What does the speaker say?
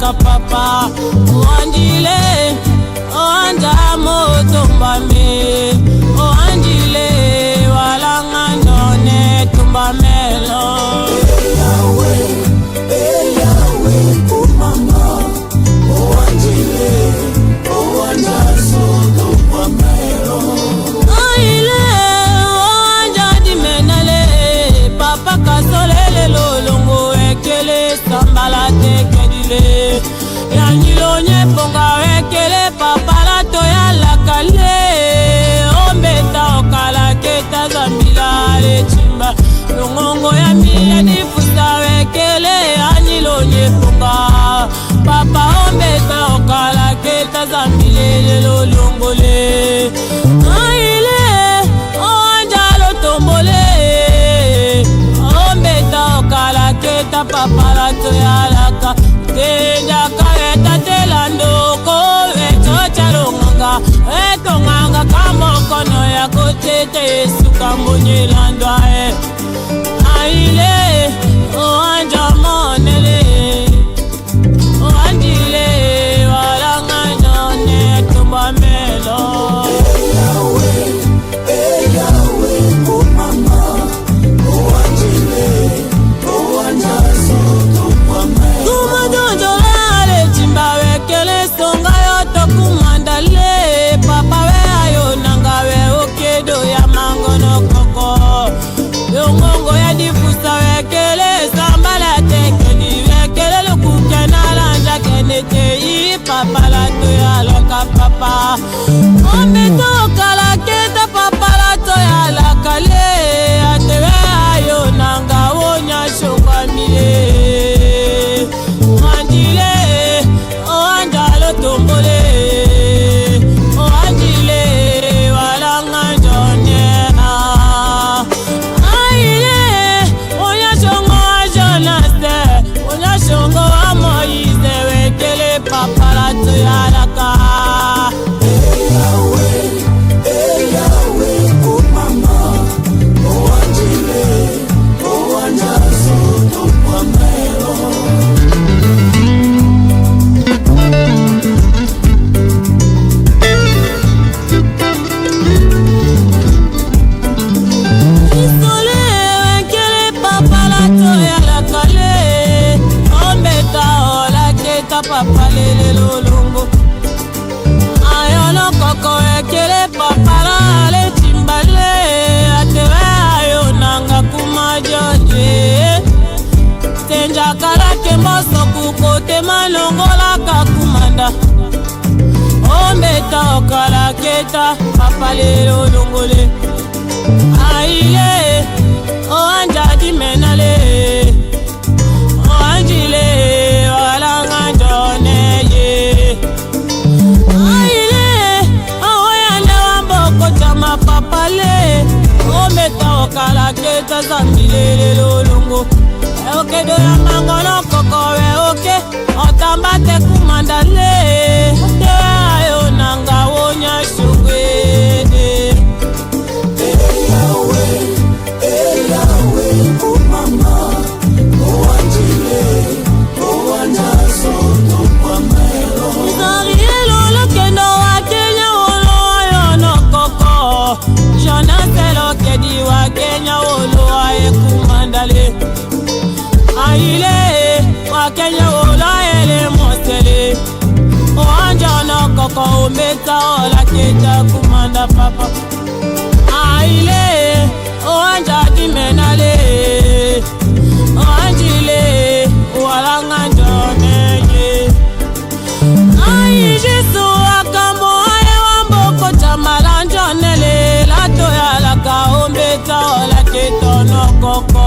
laka papa oanjile oanja motombame oanjile walanga ndone tumbamelo Yahweh kumama oanjile oanja sotombamelo aile oanja dimenale papa kasolele lolongo ekele sambala tekedile yanilonye ponga ekele papa la toya la kale ombeta okala keta zambila le chimba longongo ya mia difusa ekele yanilonye ponga papa ombeta okala keta zambile lolongo le aile onjalo tombole ombeta okala keta papa la toya la ka Teja kareta telando ko echocha longa etonganga kama kono ya kotete suka mbonyelando aile oanja monele oanjile walanga none tumbamelo Yahweh kumama oanjile oanja sotumbamelo Yongongo ya difusa wekele sambala tekeli wekele lukuke nalanja kenete yi papa la toya loka papa ombeto kala keta papa la toya la kale atewe ayo nanga wonya shokwa mile oanjile oanjalo tombole oanjile walanga njone Shongo wa Moise wekele papa la toyalaka Yahweh kumama oanjile oanja sotumbamelo Isole wekele papa la toyalaka papa lele lolongo ayono koko ekele papa la le chimbale atewe ayo nanga kumajoje tenja kala kemboso kukote malongola kakumanda ombeta okala keta papa lele lolongole aile oanja dimenale oanjile papale ometa okala keta zambile lolongo oke do ya mangolo kokowe oke otambate kumandale te ayo nanga wonya shugwe Yahweh kumama oanjile oanja sotumbamelo Zarielo lokendo wa Kenya Jonathan kedi wa Kenya olo aye kumandale aile wa Kenya olo aye mosele oanjana koko ometa ola keta kumanda papa aile oanja dimenale oanjile walanga njone ai Jesu akambo aye wamboko chamalanjonele la toya la ka ombeta ola ketono koko